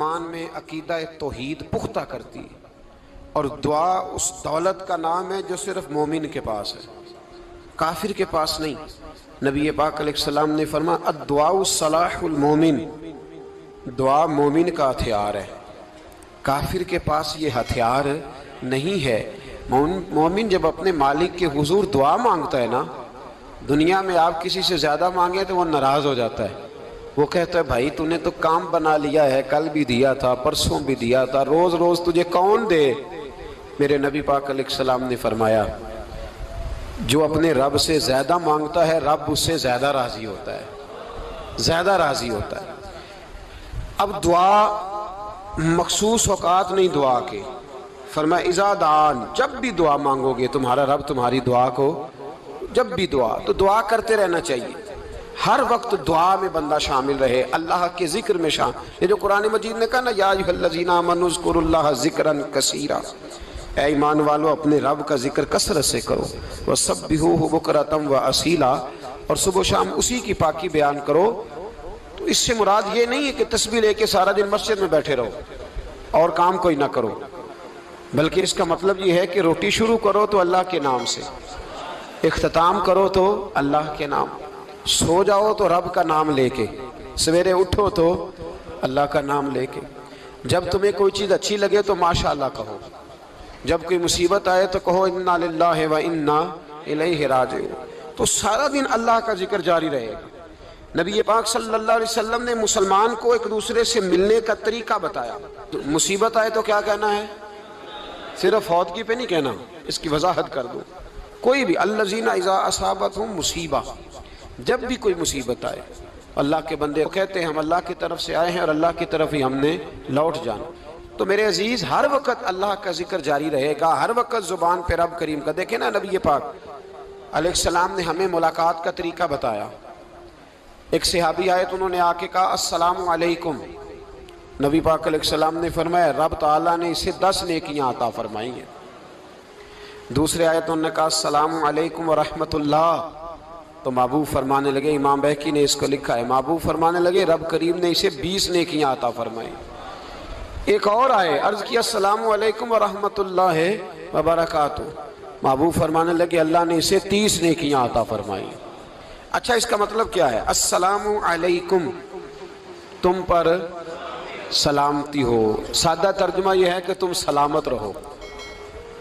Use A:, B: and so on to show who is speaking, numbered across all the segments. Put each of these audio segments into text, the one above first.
A: مسلمان میں عقیدہ توحید پختہ کرتی ہے، اور دعا اس دولت کا نام ہے جو صرف مومن کے پاس ہے، کافر کے پاس نہیں۔ نبی پاک علیہ السلام نے فرمایا الدعاء صلاح المومن، دعا مومن کا ہتھیار ہے، کافر کے پاس یہ ہتھیار نہیں ہے۔ مومن جب اپنے مالک کے حضور دعا مانگتا ہے نا، دنیا میں آپ کسی سے زیادہ مانگیں تو وہ ناراض ہو جاتا ہے، وہ کہتا ہے بھائی تو نے تو کام بنا لیا ہے، کل بھی دیا تھا، پرسوں بھی دیا تھا، روز روز تجھے کون دے؟ میرے نبی پاک علیہ السلام نے فرمایا جو اپنے رب سے زیادہ مانگتا ہے رب اس سے زیادہ راضی ہوتا ہے، زیادہ راضی ہوتا ہے۔ اب دعا مخصوص اوقات نہیں دعا کے، فرمایا اذا دعان، جب بھی دعا مانگو گے تمہارا رب تمہاری دعا کو، جب بھی دعا، تو دعا کرتے رہنا چاہیے، ہر وقت دعا میں بندہ شامل رہے، اللہ کے ذکر میں شامل۔ یہ جو قرآن مجید نے کہا نا یا ایھا الذین آمنوا اذکروا اللہ ذکرا کثیرا، اے ایمان والو اپنے رب کا ذکر کثرت سے کرو، وسبحوہ بکرۃ واصیلا، اور صبح و شام اسی کی پاکی بیان کرو۔ تو اس سے مراد یہ نہیں ہے کہ تسبیح لے کے سارا دن مسجد میں بیٹھے رہو اور کام کوئی نہ کرو، بلکہ اس کا مطلب یہ ہے کہ روٹی شروع کرو تو اللہ کے نام سے، اختتام کرو تو اللہ کے نام، سو جاؤ تو رب کا نام لے کے، سویرے اٹھو تو اللہ کا نام لے کے، جب تمہیں کوئی چیز اچھی لگے تو ماشاءاللہ کہو، جب کوئی مصیبت آئے تو کہو انا للہ و انا الیہ راجعون۔ تو سارا دن اللہ کا ذکر جاری رہے گا۔ نبی پاک صلی اللہ علیہ وسلم نے مسلمان کو ایک دوسرے سے ملنے کا طریقہ بتایا۔ مصیبت آئے تو کیا کہنا ہے؟ صرف فوتگی پہ نہیں کہنا، اس کی وضاحت کر دوں۔ کوئی بھی الذین اذا اصابتہم مصیبہ، جب بھی کوئی مصیبت آئے، اللہ کے بندے کہتے ہیں ہم اللہ کی طرف سے آئے ہیں اور اللہ کی طرف ہی ہم نے لوٹ جانا۔ تو میرے عزیز ہر وقت اللہ کا ذکر جاری رہے گا، ہر وقت زبان پہ رب کریم کا۔ دیکھیں نا نبی پاک علیہ السلام نے ہمیں ملاقات کا طریقہ بتایا۔ ایک صحابی آئے تو انہوں نے آ کے کہا السلام علیکم، نبی پاک علیہ السلام نے فرمایا رب تعالیٰ نے اسے 10 نیکیاں عطا فرمائی ہیں۔ دوسرے آئے تو انہوں نے کہا السلام علیکم ورحمۃ اللہ، تو محبوب فرمانے لگے، امام بہقی نے اس کو لکھا ہے، محبوب فرمانے لگے رب کریم نے اسے 20 نیکیاں عطا فرمائی۔ ایک اور آئے، عرض کیا السلام علیکم ورحمۃ اللہ وبرکاتہ، محبوب فرمانے لگے اللہ نے اسے 30 نیکیاں عطا فرمائی۔ اچھا اس کا مطلب کیا ہے؟ السلام علیکم، تم پر سلامتی ہو، سادہ ترجمہ یہ ہے کہ تم سلامت رہو،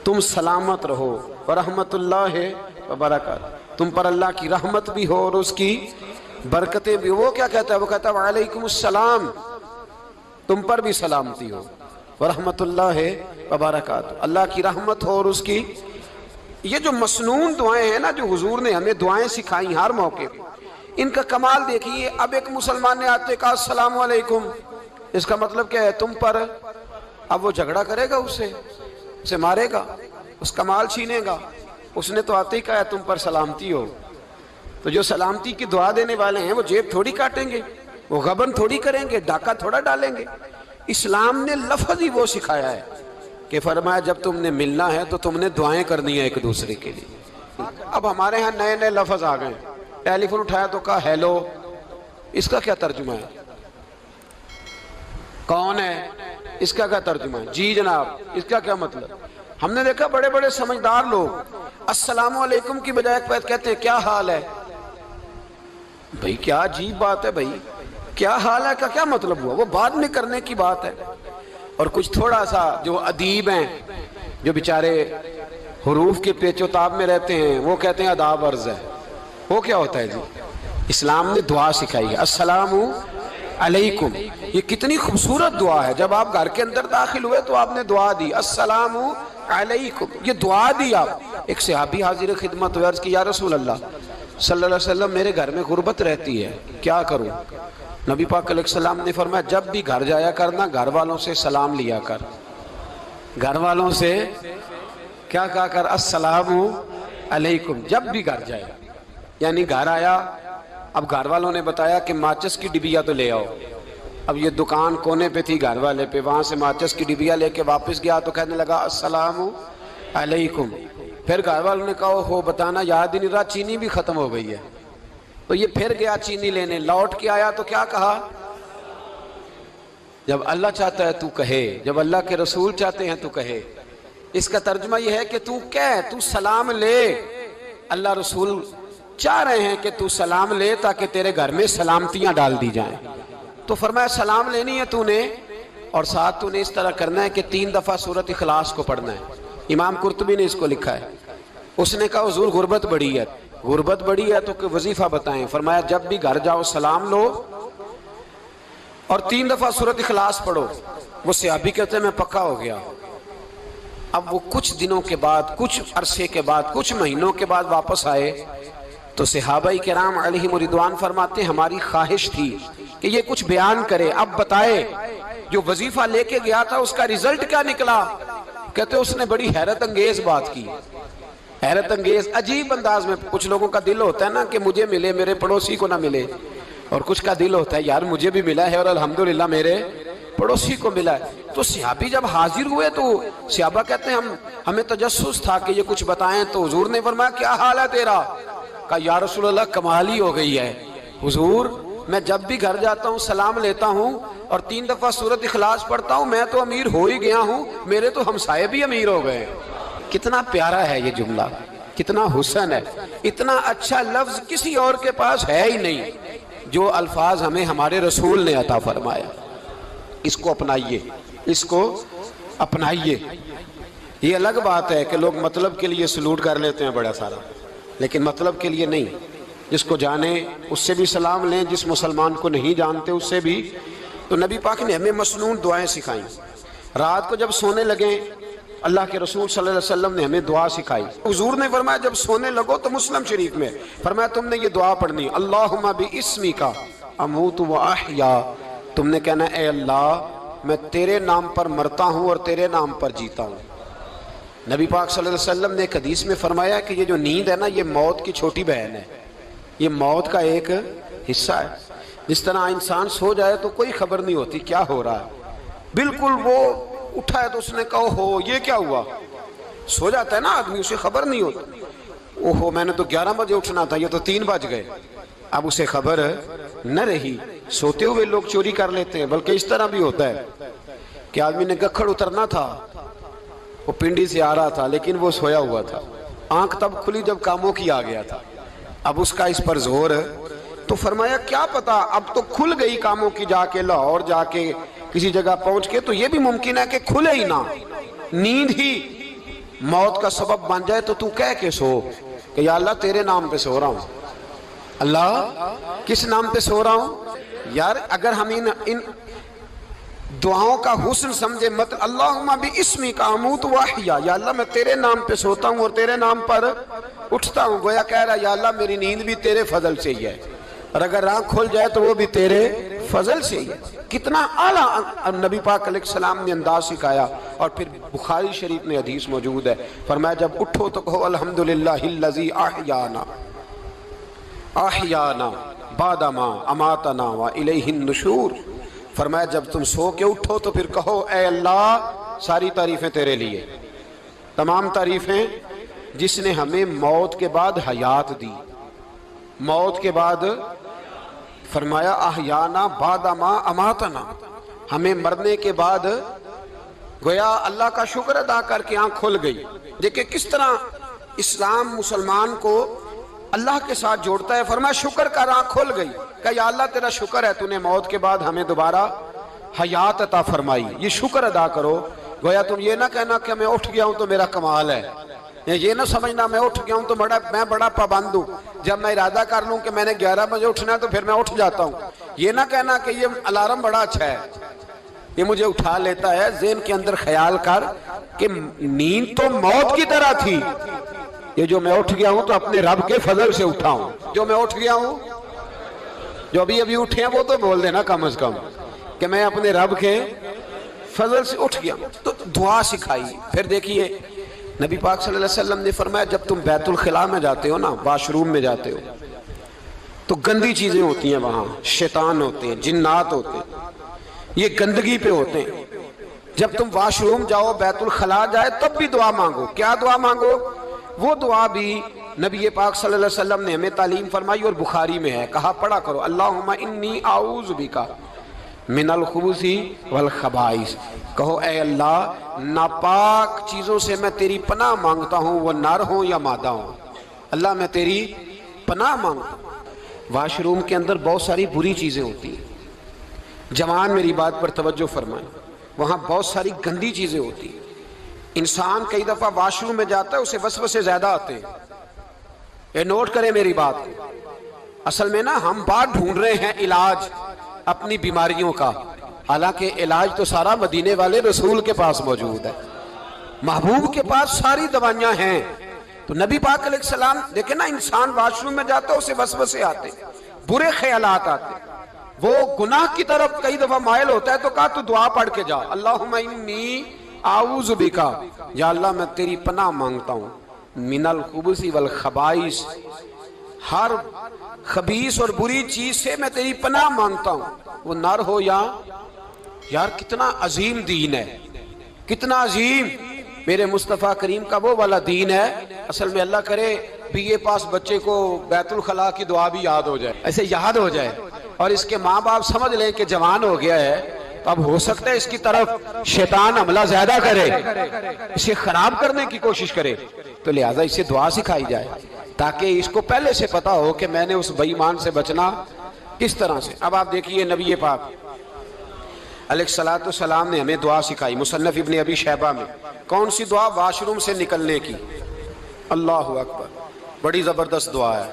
A: تم سلامت رہو، ورحمۃ اللہ وبرکاتہ، تم پر اللہ کی رحمت بھی ہو اور اس کی برکتیں بھی ہو۔ وہ کیا کہتا ہے؟ وہ کہتا ہے وعلیکم السلام، تم پر بھی سلامتی ہو، ورحمۃ اللہ وبرکاتہ، اللہ کی رحمت ہو اور اس کی۔ یہ جو مسنون دعائیں ہیں نا جو حضور نے ہمیں دعائیں سکھائیں ہر موقع پہ، ان کا کمال دیکھیے۔ اب ایک مسلمان نے آتے کہا السلام علیکم، اس کا مطلب کیا ہے؟ تم پر۔ اب وہ جھگڑا کرے گا اس سے، اسے مارے گا، اس کا مال چھینے گا؟ اس نے تو آتے ہی کہا تم پر سلامتی ہو۔ تو جو سلامتی کی دعا دینے والے ہیں وہ جیب تھوڑی کاٹیں گے، وہ غبن تھوڑی کریں گے، ڈاکہ تھوڑا ڈالیں گے۔ اسلام نے لفظ ہی وہ سکھایا ہے کہ فرمایا جب تم نے ملنا ہے تو تم نے دعائیں کرنی ہیں ایک دوسرے کے لیے۔ اب ہمارے ہاں نئے نئے لفظ آ گئے، ٹیلی فون اٹھایا تو کہا ہیلو، اس کا کیا ترجمہ ہے؟ کون ہے؟ اس کا کیا ترجمہ ہے؟ جی جناب، اس کا کیا مطلب؟ ہم نے دیکھا بڑے بڑے سمجھدار لوگ السلام علیکم کی بجائے کہتے ہیں کیا حال ہے؟ بھئی کیا عجیب بات ہے، بھئی کیا حال ہے کا کیا مطلب ہوا؟ وہ بعد میں کرنے کی بات ہے۔ اور کچھ تھوڑا سا جو ادیب ہیں، جو بیچارے حروف کے پیچ و تاب میں رہتے ہیں، وہ کہتے ہیں آداب عرض ہے۔ وہ کیا ہوتا ہے جی؟ اسلام نے دعا سکھائی ہے السلام علیکم، یہ کتنی خوبصورت دعا ہے۔ جب آپ گھر کے اندر داخل ہوئے تو آپ نے دعا دی السلام علیکم، یہ دعا دی آپ۔ ایک صحابی حاضر خدمت ہوئے، عرض کی یا رسول اللہ صلی اللہ علیہ وسلم میرے گھر میں غربت رہتی ہے، کیا کروں؟ نبی پاک علیہ السلام نے فرمایا جب بھی گھر جایا کرنا گھر والوں سے سلام لیا کر، گھر والوں سے کیا کہا کر؟ السلام علیکم، جب بھی گھر جائے۔ یعنی گھر آیا، اب گھر والوں نے بتایا کہ ماچس کی ڈبیا تو لے آؤ۔ اب یہ دکان کونے پہ تھی گھر والے پہ، وہاں سے ماچس کی ڈبیا لے کے واپس گیا تو کہنے لگا السلام علیکم۔ پھر گھر والوں نے کہا ہو بتانا یاد ہی نہیں رہا، چینی بھی ختم ہو گئی ہے۔ تو یہ پھر گیا چینی لینے، لوٹ کے آیا تو کیا کہا؟ جب اللہ چاہتا ہے تو کہے، جب اللہ کے رسول چاہتے ہیں تو کہے۔ اس کا ترجمہ یہ ہے کہ تو کہہ، تو سلام لے۔ اللہ رسول چاہ رہے ہیں کہ تو سلام لے تاکہ تیرے گھر میں سلامتیاں ڈال دی جائیں۔ تو فرمایا سلام لینی ہے تو نے، اور ساتھ تو نے اس طرح کرنا ہے کہ 3 دفعہ سورۃ اخلاص کو پڑھنا ہے۔ امام قرطبی نے اس کو لکھا ہے۔ اس نے کہا حضور غربت بڑی ہے، غربت بڑی ہے تو کہ وظیفہ بتائیں۔ فرمایا جب بھی گھر جاؤ سلام لو اور 3 دفعہ سورۃ اخلاص پڑھو۔ وہ صحابی کہتے ہیں میں پکا ہو گیا۔ اب وہ کچھ دنوں کے بعد، کچھ عرصے کے بعد، کچھ مہینوں کے بعد واپس آئے تو صحابہ کرام علیہم رضوان فرماتے ہیں ہماری خواہش تھی کہ یہ کچھ بیان کرے، اب بتائے جو وظیفہ لے کے گیا تھا اس کا رزلٹ کیا نکلا۔ کہتے اس نے بڑی حیرت انگیز بات کی، حیرت انگیز عجیب انداز میں۔ کچھ لوگوں کا دل ہوتا ہے نا کہ مجھے ملے میرے پڑوسی کو نہ ملے، اور کچھ کا دل ہوتا ہے یار مجھے بھی ملا ہے اور الحمدللہ میرے پڑوسی کو ملا ہے۔ تو صحابی جب حاضر ہوئے تو صحابہ کہتے ہیں ہمیں تجسس تھا کہ یہ کچھ بتائیں، تو حضور نے فرمایا کیا حال ہے تیرا؟ کہا یا رسول اللہ کمال ہی ہو گئی ہے حضور، میں جب بھی گھر جاتا ہوں سلام لیتا ہوں اور 3 دفعہ سورۃ اخلاص پڑھتا ہوں، میں تو امیر ہو ہی گیا ہوں، میرے تو ہمسائے بھی امیر ہو گئے۔ کتنا پیارا ہے یہ جملہ، کتنا حسن ہے، اتنا اچھا لفظ کسی اور کے پاس ہے ہی نہیں جو الفاظ ہمیں ہمارے رسول نے عطا فرمایا۔ اس کو اپنائیے، اس کو اپنائیے۔ یہ الگ بات ہے کہ لوگ مطلب کے لیے سلوٹ کر لیتے ہیں بڑا سارا، لیکن مطلب کے لیے نہیں۔ جس کو جانے اس سے بھی سلام لیں، جس مسلمان کو نہیں جانتے اس سے بھی۔ تو نبی پاک نے ہمیں مسنون دعائیں سکھائیں۔ رات کو جب سونے لگیں اللہ کے رسول صلی اللہ علیہ وسلم نے ہمیں دعا سکھائی۔ حضور نے فرمایا جب سونے لگو تو مسلم شریف میں فرمایا تم نے یہ دعا پڑھنی، اللہم باسمک اموت و احیا۔ تم نے کہنا اے اللہ میں تیرے نام پر مرتا ہوں اور تیرے نام پر جیتا ہوں۔ نبی پاک صلی اللہ علیہ وسلم نے ایک حدیث میں فرمایا کہ یہ جو نیند ہے نا یہ موت کی چھوٹی بہن ہے، یہ موت کا ایک حصہ ہے۔ جس طرح انسان سو جائے تو کوئی خبر نہیں ہوتی کیا ہو رہا ہے، بالکل وہ اٹھا ہے تو اس نے کہا ہو یہ کیا ہوا، سو جاتا ہے نا آدمی اسے خبر نہیں ہوتی، اوہو میں نے تو 11 بجے اٹھنا تھا یہ تو 3 بج گئے، اب اسے خبر نہ رہی۔ سوتے ہوئے لوگ چوری کر لیتے ہیں، بلکہ اس طرح بھی ہوتا ہے کہ آدمی نے گکھڑ اترنا تھا، وہ پنڈی سے آ رہا تھا لیکن وہ سویا ہوا تھا، آنکھ تب کھلی جب کاموں کی آ گیا تھا، اب اس کا اس پر زور۔ تو فرمایا کیا پتا اب تو کھل گئی کاموں کی، جا کے لاہور جا کے کسی جگہ پہنچ کے، تو یہ بھی ممکن ہے کہ کھلے ہی نہ، نیند ہی موت کا سبب بن جائے۔ تو تو کہہ کے سو کہ یا اللہ تیرے نام پہ سو رہا ہوں، اللہ کس نام پہ سو رہا ہوں۔ یار اگر ہم ان دعاؤں کا حسن سمجھے، مت اللہم باسمک اموت و احیا، یا اللہ میں تیرے نام پہ سوتا ہوں اور تیرے نام پر اٹھتا ہوں، گویا کہہ رہا یا اللہ میری نیند بھی تیرے فضل سے ہی ہے، اور اگر آنکھ کھل جائے تو وہ بھی تیرے فضل سے ہی ہے۔ کتنا اعلیٰ نبی پاک علیہ السلام نے انداز سکھایا۔ اور پھر بخاری شریف میں حدیث موجود ہے، فرمایا جب اٹھو تو کہو الحمدللہ الذی احیانا احیانا بعد ما اماتنا والیہ النشور۔ فرمایا جب تم سو کے اٹھو تو پھر کہو اے اللہ ساری تعریفیں تیرے لیے، تمام تعریفیں جس نے ہمیں موت کے بعد حیات دی، موت کے بعد فرمایا احیانا بعد ما اماتنا، ہمیں مرنے کے بعد گویا اللہ کا شکر ادا کر کے آنکھ کھل گئی۔ دیکھیں کس طرح اسلام مسلمان کو اللہ کے ساتھ جوڑتا ہے۔ فرمایا شکر کر، آنکھ کھل گئی، کہ یا اللہ تیرا شکر ہے تو نے موت کے بعد ہمیں دوبارہ حیات عطا فرمائی، یہ شکر ادا کرو۔ گویا تم یہ نہ کہنا کہ میں اٹھ گیا ہوں تو میرا کمال ہے، یہ نہ سمجھنا میں اٹھ گیا ہوں تو میں بڑا پابند ہوں، جب میں ارادہ کر لوں کہ میں نے 11 بجے اٹھنا ہے تو پھر میں اٹھ جاتا ہوں۔ یہ نہ کہنا کہ یہ الارم بڑا اچھا ہے، یہ مجھے اٹھا لیتا ہے۔ ذہن کے اندر خیال کر کہ نیند تو موت کی طرح تھی، یہ جو میں اٹھ گیا ہوں تو اپنے رب کے فضل سے اٹھا ہوں، جو میں اٹھ گیا ہوں، جو ابھی اٹھے ہیں وہ تو بول دینا کم از کم کہ میں اپنے رب کے فضل سے اٹھ گیا ہوں۔ تو دعا سکھائی۔ پھر دیکھیے نبی پاک صلی اللہ علیہ وسلم نے فرمایا جب تم بیت الخلاء میں جاتے ہو نا، واش روم میں جاتے ہو تو گندی چیزیں ہوتی ہیں، وہاں شیطان ہوتے ہیں، جنات ہوتے ہیں، یہ گندگی پہ ہوتے ہیں۔ جب تم واش روم جاؤ، بیت الخلاء جائے، تب بھی دعا مانگو۔ کیا دعا مانگو؟ وہ دعا بھی نبی پاک صلی اللہ علیہ وسلم نے ہمیں تعلیم فرمائی اور بخاری میں ہے، کہا پڑھا کرو اللہم انی اعوذ بک من الخبث والخبائث، کہو اے اللہ ناپاک چیزوں سے میں تیری پناہ مانگتا ہوں، وہ نر ہوں یا مادہ ہوں۔ اللہ میں تیری پناہ مانگتا ہوں۔ واش روم کے اندر بہت ساری بری چیزیں ہوتی ہیں، جوان میری بات پر توجہ فرمائیں، وہاں بہت ساری گندی چیزیں ہوتی ہیں۔ انسان کئی دفعہ واش روم میں جاتا ہے، اسے وسوسے زیادہ آتے ہیں، یہ نوٹ کریں میری بات کو۔ اصل میں نا ہم بات ڈھونڈ رہے ہیں علاج اپنی بیماریوں کا، حالانکہ علاج تو سارا مدینے والے رسول کے پاس موجود ہے، محبوب کے پاس ساری دوائیاں ہیں۔ تو نبی پاک علیہ السلام دیکھیں نا، انسان واش روم میں جاتا ہے، اسے وسوسے آتے، برے خیالات آتے، وہ گناہ کی طرف کئی دفعہ مائل ہوتا ہے، تو کہا تو دعا پڑھ کے جا، اللہم انی اعوذ بکا، یا اللہ میں تیری پناہ مانگتا ہوں، من الخبث والخبائث، ہر خبیث اور بری چیز سے میں تیری پناہ مانگتا ہوں، وہ نر ہو یا یار کتنا عظیم دین ہے، کتنا عظیم میرے مصطفیٰ کریم کا وہ والا دین ہے۔ اصل میں اللہ کرے بی اے پاس بچے کو بیت الخلاء کی دعا بھی یاد ہو جائے، ایسے یاد ہو جائے، اور اس کے ماں باپ سمجھ لیں کہ جوان ہو گیا ہے، تو اب ہو سکتا ہے اس کی طرف شیطان حملہ زیادہ کرے، اسے خراب کرنے کی کوشش کرے، تو لہٰذا اسے دعا سکھائی جائے تاکہ اس کو پہلے سے پتا ہو کہ میں نے اس بے ایمان سے بچنا کس طرح سے۔ اب آپ دیکھیے نبی پاک علیہ السلام نے ہمیں دعا سکھائی، مصنف ابن ابی شیبہ میں۔ کون سی دعا؟ واش روم سے نکلنے کی۔ اللہ اکبر، بڑی زبردست دعا ہے،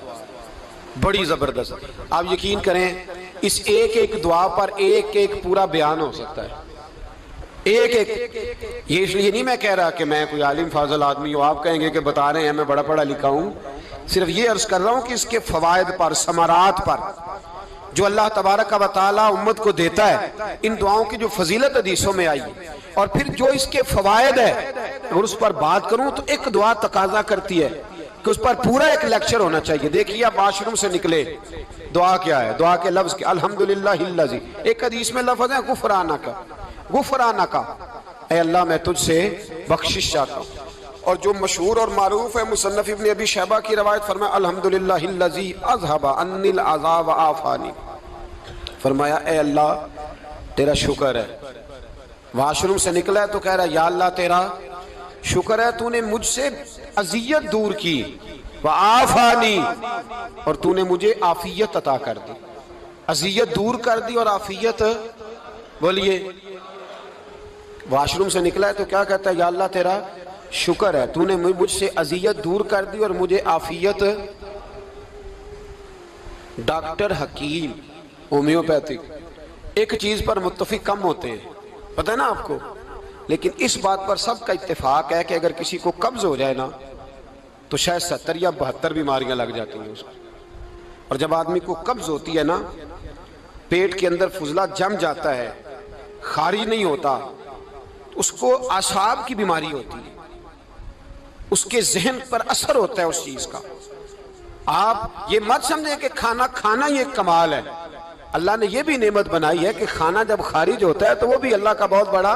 A: بڑی زبردست۔ آپ یقین کریں اس ایک ایک دعا پر ایک ایک پورا بیان ہو سکتا ہے، ایک ایک۔ یہ اس لیے نہیں میں کہہ رہا کہ میں کوئی عالم فاضل آدمی ہوں، آپ کہیں گے کہ بتا رہے ہیں میں بڑا پڑھا لکھا ہوں، صرف یہ عرض کر رہا ہوں کہ اس کے فوائد پر، ثمرات پر جو اللہ تبارک و تعالیٰ امت کو دیتا ہے، ان دعاؤں کی جو فضیلت حدیثوں میں آئی، اور پھر جو اس کے فوائد ہے، اور اس پر بات کروں تو ایک دعا تقاضا کرتی ہے کہ اس پر پورا ایک لیکچر ہونا چاہیے۔ دیکھیے آپ واش روم سے نکلے، دعا کیا ہے؟ دعا کے لفظ کے الحمدللہ الذی، ایک حدیث میں لفظ ہے غفرانک، غفرانک، اے اللہ میں تجھ سے بخشش چاہتا ہوں۔ اور جو مشہور اور معروف ہے مصنف ابن ابی شیبہ کی روایت، فرمایا الحمدللہ الذی اذھب عنی العذا وعافانی، فرمایا اے اللہ تیرا شکر ہے۔ واش روم سے نکلا ہے تو کہہ رہا ہے یا اللہ تیرا شکر ہے، تو نے مجھ سے اذیت دور کی، وعافانی، اور تو نے مجھے عافیت عطا کر دی، اذیت دور کر دی اور عافیت۔ بولیے، واش روم سے نکلا ہے تو کیا کہتا ہے؟ یا اللہ تیرا شکر ہے، تو نے مجھ سے اذیت دور کر دی اور مجھے عافیت۔ ڈاکٹر حکیم ہومیوپیتھک ایک چیز پر متفق کم ہوتے ہیں، پتہ ہے نا آپ کو، لیکن اس بات پر سب کا اتفاق ہے کہ اگر کسی کو قبض ہو جائے نا تو شاید 70 یا 72 بیماریاں لگ جاتی ہیں اس کو۔ اور جب آدمی کو قبض ہوتی ہے نا، پیٹ کے اندر فضلہ جم جاتا ہے، خارج نہیں ہوتا، اس کو اعصاب کی بیماری ہوتی ہے، اس کے ذہن پر اثر ہوتا ہے اس چیز کا۔ آپ یہ مت سمجھیں کہ کھانا کھانا یہ ایک کمال ہے، اللہ نے یہ بھی نعمت بنائی ہے کہ کھانا جب خارج ہوتا ہے تو وہ بھی اللہ کا بہت بڑا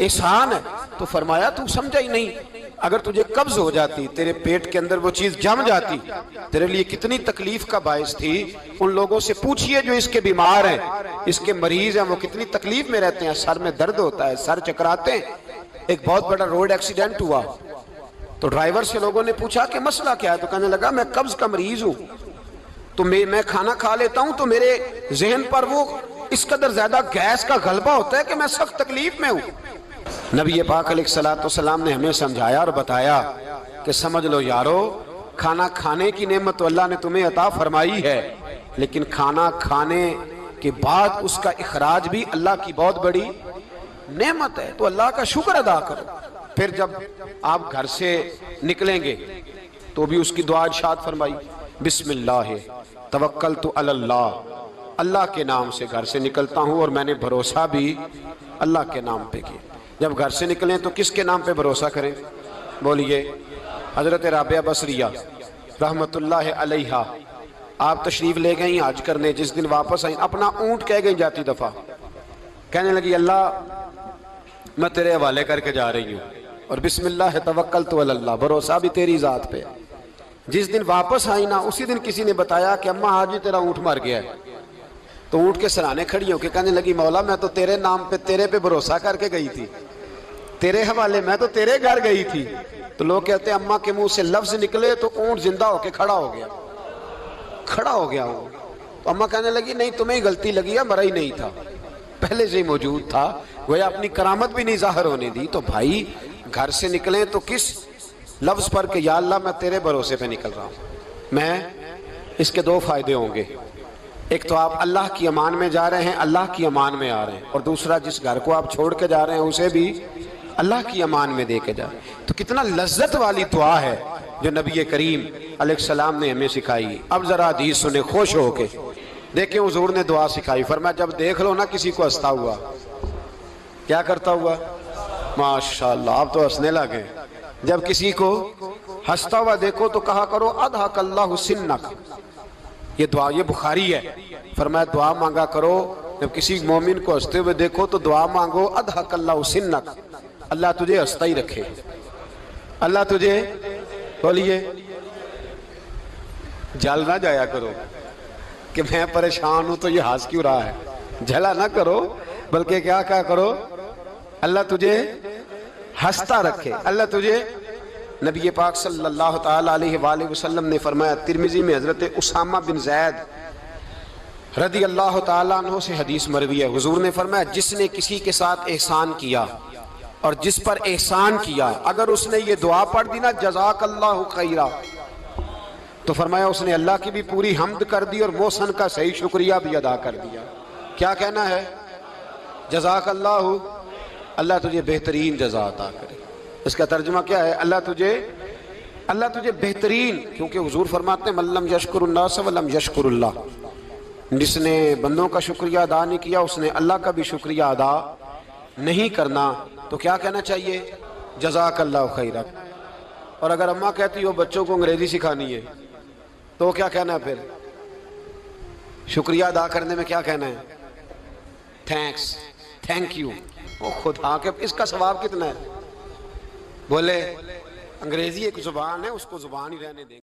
A: احسان ہے۔ تو فرمایا تو سمجھا ہی نہیں، اگر تجھے قبض ہو جاتی، تیرے پیٹ کے اندر وہ چیز جم جاتی، تیرے لیے کتنی تکلیف کا باعث تھی۔ ان لوگوں سے پوچھئے جو اس کے بیمار ہیں، اس کے مریض ہیں، وہ کتنی تکلیف میں رہتے ہیں، سر میں درد ہوتا ہے، سر چکراتے ہیں۔ ایک بہت بڑا روڈ ایکسیڈنٹ ہوا تو ڈرائیور سے لوگوں نے پوچھا کہ مسئلہ کیا ہے، تو کہنے لگا میں قبض کا مریض ہوں، تو میں کھانا کھا لیتا ہوں تو میرے ذہن پر وہ اس قدر زیادہ گیس کا غلبہ ہوتا ہے کہ میں سخت تکلیف میں ہوں۔ نبی پاک علیہ السلام نے ہمیں سمجھایا اور بتایا کہ سمجھ لو یارو، کھانا کھانے کی نعمت تو اللہ نے تمہیں عطا فرمائی ہے، لیکن کھانا کھانے کے بعد اس کا اخراج بھی اللہ کی بہت بڑی نعمت ہے، تو اللہ کا شکر ادا کرو۔ پھر جب آپ گھر سے نکلیں گے تو بھی اس کی دعا ارشاد فرمائی، بسم اللہ توکلت علی اللہ، اللہ کے نام سے گھر سے نکلتا ہوں اور میں نے بھروسہ بھی اللہ کے نام پہ کیا۔ جب گھر سے نکلیں تو کس کے نام پہ بھروسہ کریں؟ بولیے، حضرت رابعہ بصریہ رحمت اللہ علیہا، آپ تشریف لے گئیں حج کرنے، جس دن واپس آئیں اپنا اونٹ کہہ گئیں جاتی دفعہ، کہنے لگی اللہ میں تیرے حوالے کر کے جا رہی ہوں، اور بسم اللہ توکلت علی اللہ، بھروسہ بھی تیری ذات پہ۔ جس دن واپس آئی نا، اسی دن کسی نے بتایا کہ اماں آج ہی تیرا اونٹ مر گیا ہے، تو اونٹ کے سرانے کھڑی ہو کے کہنے لگی مولا میں تو تیرے نام پہ تیرے پہ بھروسہ کر کے گئی تھی، تیرے حوالے میں تو تیرے گھر گئی تھی. تو لوگ کہتے ہیں اماں کے منہ سے لفظ نکلے تو اونٹ زندہ ہو کے کھڑا ہو گیا، کھڑا ہو گیا وہ. تو اماں کہنے لگی نہیں تمہیں ہی غلطی لگی ہے، مرا ہی نہیں تھا، پہلے سے ہی موجود تھا، گویا اپنی کرامت بھی نہیں ظاہر ہونے دی. تو بھائی گھر سے نکلیں تو کس لفظ پر کہ یا اللہ میں تیرے بھروسے پہ نکل رہا ہوں. میں اس کے دو فائدے ہوں گے، ایک تو آپ اللہ کی امان میں جا رہے ہیں، اللہ کی امان میں آ رہے ہیں، اور دوسرا جس گھر کو آپ چھوڑ کے جا رہے ہیں اسے بھی اللہ کی امان میں دے کے جائیں. تو کتنا لذت والی دعا ہے جو نبی کریم علیہ السلام نے ہمیں سکھائی. اب ذرا حدیث سنیں خوش ہو کے. دیکھیں حضور نے دعا سکھائی، فرمایا جب دیکھ لو نا کسی کو ہنستا ہوا، کیا کرتا ہوا؟ ماشاءاللہ آپ تو ہنسنے لگے. جب کسی کو ہنستا ہوا دیکھو تو کہا کرو اضحک اللہ سنک. یہ دعا یہ بخاری ہے. فرمایا دعا مانگا کرو جب کسی مومن کو ہنستے ہوئے دیکھو تو دعا مانگو اضحک اللہ سنک، اللہ تجھے ہنستا ہی رکھے، اللہ تجھے، بولیے، جل نہ جایا کرو کہ میں پریشان ہوں تو یہ ہنس کیوں رہا ہے، جھلا نہ کرو، بلکہ کیا کرو، اللہ تجھے ہنستا رکھے، اللہ تجھے. نبی پاک صلی اللہ تعالی علیہ وآلہ وسلم نے فرمایا، ترمذی میں حضرت اسامہ بن زید رضی اللہ تعالیٰ عنہ سے حدیث مروی ہے، حضور نے فرمایا جس نے کسی کے ساتھ احسان کیا اور جس پر احسان کیا، اگر اس نے یہ دعا پڑھ دی نا جزاک اللہ خیرا، تو فرمایا اس نے اللہ کی بھی پوری حمد کر دی اور محسن کا صحیح شکریہ بھی ادا کر دیا. کیا کہنا ہے؟ جزاک اللہ، اللہ تجھے بہترین جزا عطا کرے. اس کا ترجمہ کیا ہے؟ اللہ تجھے بہترین، کیونکہ حضور فرماتے ہیں من لم یشکر الناس ولم یشکر اللہ، جس نے بندوں کا شکریہ ادا نہیں کیا اس نے اللہ کا بھی شکریہ ادا نہیں کرنا. تو کیا کہنا چاہیے؟ جزاک اللہ خیرا. اور اگر اماں کہتی ہو بچوں کو انگریزی سکھانی ہے تو کیا کہنا ہے پھر؟ شکریہ ادا کرنے میں کیا کہنا ہے؟ Thanks, thank you. وہ خدا کے اس کا ثواب کتنا ہے؟ بولے انگریزی ایک زبان ہے، اس کو زبان ہی رہنے دیں.